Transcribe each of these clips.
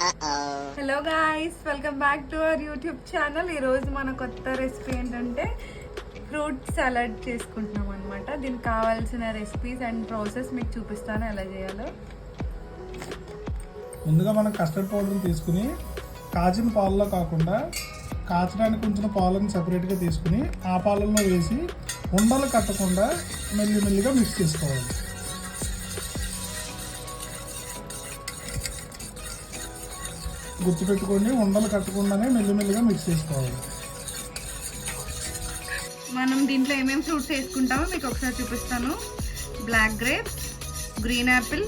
Hello guys, welcome back to our YouTube channel. ఈరోజు మన కొత్త రెసిపీ ఏంటంటే ఫ్రూట్ సలాడ్ చేసుకుంటున్నాం అనమాట. దీనికి కావాల్సిన రెసిపీస్ అండ్ ప్రాసెస్ మీకు చూపిస్తాను ఎలా చేయాలో. ముందుగా మనం కస్టర్డ్ పౌడర్ని తీసుకుని కాచిన పాలలో కాకుండా కాచడానికి ఉంచిన పాలను సపరేట్గా తీసుకుని ఆ పాలల్లో వేసి ఉండలు కట్టకుండా మెల్లిమెల్లిగా మిక్స్ చేసుకోవాలి. గుర్తుపెట్టుకొని ఉండలు కట్టకుండానే మెల్లిమెల్లిగా మిక్స్ చేసుకోవాలి. మనం దీంట్లో ఏమేమి ఫ్రూట్స్ వేసుకుంటామో మీకు ఒకసారి చూపిస్తాను. Black grapes, green apple,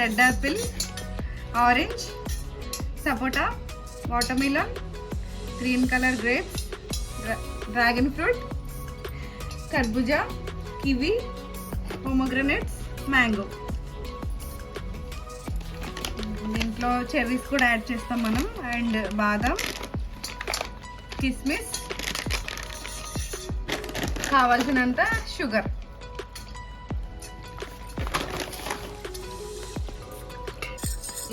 red apple, orange, sapota, watermelon, green colour grapes, dragon fruit, కర్బూజా, కివి, పోమోగ్రనేట్స్, మ్యాంగో. దీంట్లో చెర్రీస్ కూడా యాడ్ చేస్తాం మనం. అండ్ బాదం, కిస్మిస్, కావాల్సినంత షుగర్.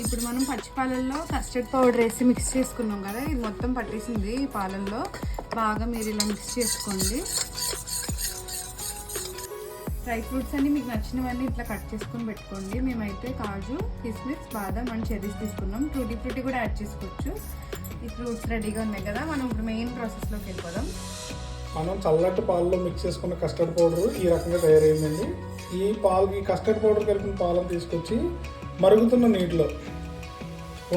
ఇప్పుడు మనం పచ్చి పాలల్లో కస్టర్డ్ పౌడర్ వేసి మిక్స్ చేసుకున్నాం కదా, ఇది మొత్తం పట్టేసింది ఈ పాలల్లో. బాగా మీరు ఇలా మిక్స్ చేసుకోండి. డ్రై ఫ్రూట్స్ అన్ని మీకు నచ్చినవన్నీ ఇట్లా కట్ చేసుకొని పెట్టుకోండి. మేమైతే కాజు, కిస్మిస్, బాదం అండ్ చెర్రీస్ తీసుకున్నాం. టూటీ ఫ్రూటీ కూడా యాడ్ చేసుకోవచ్చు. ఈ ఫ్రూట్స్ రెడీగా ఉన్నాయి కదా, మనం ఇప్పుడు మెయిన్ ప్రాసెస్లోకి వెళ్ళిపోదాం. మనం చల్లటి పాలలో మిక్స్ చేసుకున్న కస్టర్డ్ పౌడర్ ఈ రకంగా తయారైందండి. ఈ కస్టర్డ్ పౌడర్ కలిపిన పాలను తీసుకొచ్చి మరుగుతున్న నీటిలో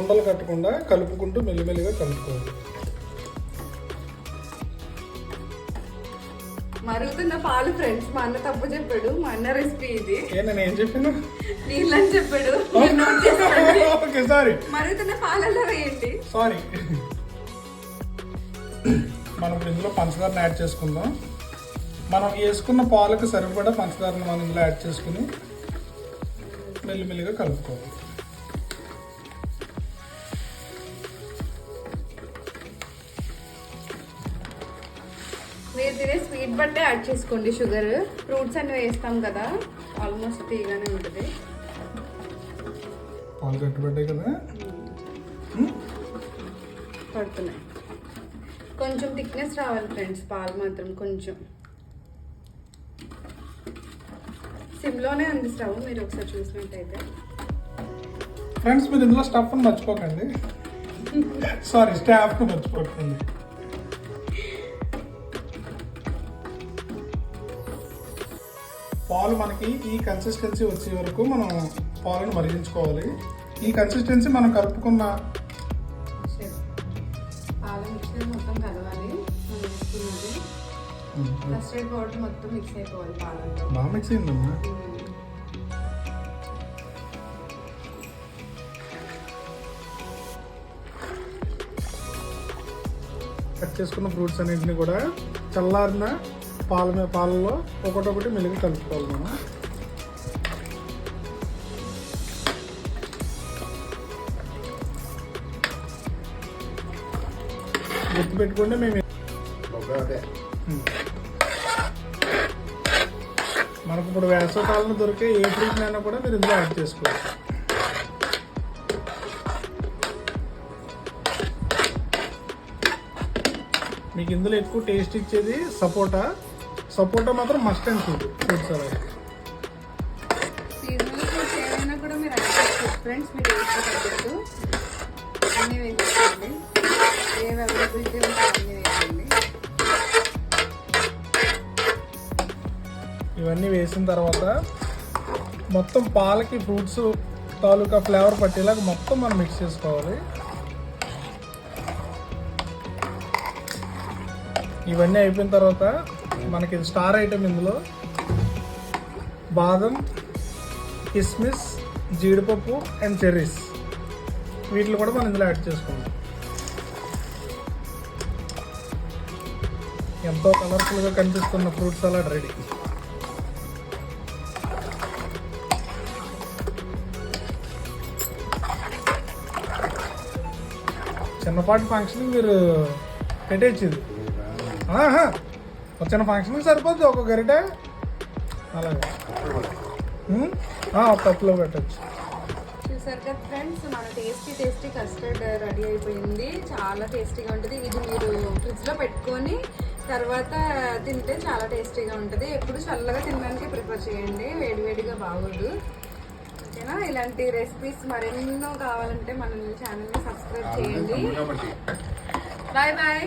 ఉండలు కట్టకుండా కలుపుకుంటూ మెల్లిమెల్లిగా కలుపుకోవాలి. మరుగుతున్న పాలు ఫ్రెండ్స్, మా అన్న తప్పు చెప్పాడు. మా అన్న రెసిపీ ఇది. నేను ఏం చెప్పాను? నీళ్ళని చెప్పాడు. సారీ, మరుగుతున్న పాలలో వేయండి. సారీ. మనం ఇందులో పంచదారని యాడ్ చేసుకుందాం. మనం వేసుకున్న పాలకు సరిపడా పంచదారని మనం ఇందులో యాడ్ చేసుకుని మెల్లిమెల్లిగా కలుపుకోవాలి. మీరు తినే స్వీట్ బట్టే యాడ్ చేసుకోండి షుగర్. ఫ్రూట్స్ అన్ని వేస్తాం కదా, ఆల్మోస్ట్ తీగానే ఉంటుంది. పాలు కట్టుబడ్డాయి కదా, పడుతున్నాయి. కొంచెం థిక్నెస్ రావాలి ఫ్రెండ్స్, పాలు మాత్రం కొంచెం. సిమ్లోనే ఉంది స్టవ్, మీరు ఒకసారి చూసినట్టయితే. ఫ్రెండ్స్, మీరు ఇందులో స్టఫ్ని మర్చిపోకండి. సారీ, స్టాఫ్ని మర్చిపోకండి. పాలు మనకి ఈ కన్సిస్టెన్సీ వచ్చే వరకు మనం పాలను మరిగించుకోవాలి. ఈ కన్సిస్టెన్సీ మనం కలుపుకున్న పాలు మిక్సర్ మొత్తం కలవాలి. మనం వేసుకున్నది కస్టర్డ్ పౌడర్ మొత్తం మిక్స్ అయిపోవాలి పాలల్లో. బాగా మిక్స్ అయిందమ్మా. కట్ చేసుకున్న ఫ్రూట్స్ అన్నింటినీ కూడా చల్లారిన పాలలో ఒకటొకటి మెల్లిగా కలుపుకోవాలి మనం. గుర్తుపెట్టుకుంటే మేము మనకు ఇప్పుడు వేసవకాలంలో దొరికే ఏ ఫ్రూట్ అయినా కూడా మీరు ఇందులో యాడ్ చేసుకోవచ్చు. మీకు ఇందులో ఎక్కువ టేస్ట్ ఇచ్చేది సపోటా మాత్రం must and should fruit salad. Seasonal fruits ఏమైనా కూడా మీరు యాడ్ చేసుకోవచ్చు ఫ్రెండ్స్. మీరు టేస్ట్ తగ్గట్టు అన్నీ వేసుకోండి. ఏవి అవైలబిలిటీ ఉంటే అన్నీ వేయండి. ఇవన్నీ వేసిన తర్వాత మొత్తం పాలకి ఫ్రూట్స్ తాలూకా ఫ్లేవర్ పట్టేలాగా మొత్తం మనం మిక్స్ చేసుకోవాలి. ఇవన్నీ అయిపోయిన తర్వాత మనకి స్టార్ ఐటమ్ ఇందులో బాదం, కిస్మిస్, జీడిపప్పు అండ్ చెర్రీస్, వీటిని కూడా మనం ఇందులో యాడ్ చేసుకుందాం. ఎంతో కలర్ఫుల్గా కనిపిస్తున్న ఫ్రూట్ సలాడ్ రెడీ. చిన్నపాటి ఫంక్షన్ మీరు పెట్టేచ్చింది. చిన్న ఫంక్షన్కి సరిపోద్ది ఒక గరిటె, అలాగే ఒక కప్పులో పెట్టచ్చు. చూసారు కదా ఫ్రెండ్స్, మన టేస్టీ కస్టర్డ్ రెడీ అయిపోయింది. చాలా టేస్టీగా ఉంటుంది. ఇది మీరు ఫ్రిడ్జ్లో పెట్టుకొని తర్వాత తింటే చాలా టేస్టీగా ఉంటుంది. ఎప్పుడు చల్లగా తినడానికి ప్రిఫర్ చేయండి, వేడివేడిగా బాగోదు. ఓకేనా? ఇలాంటి రెసిపీస్ మరెన్నో కావాలంటే మన ఛానల్ని సబ్స్క్రైబ్ చేయండి. Bye bye.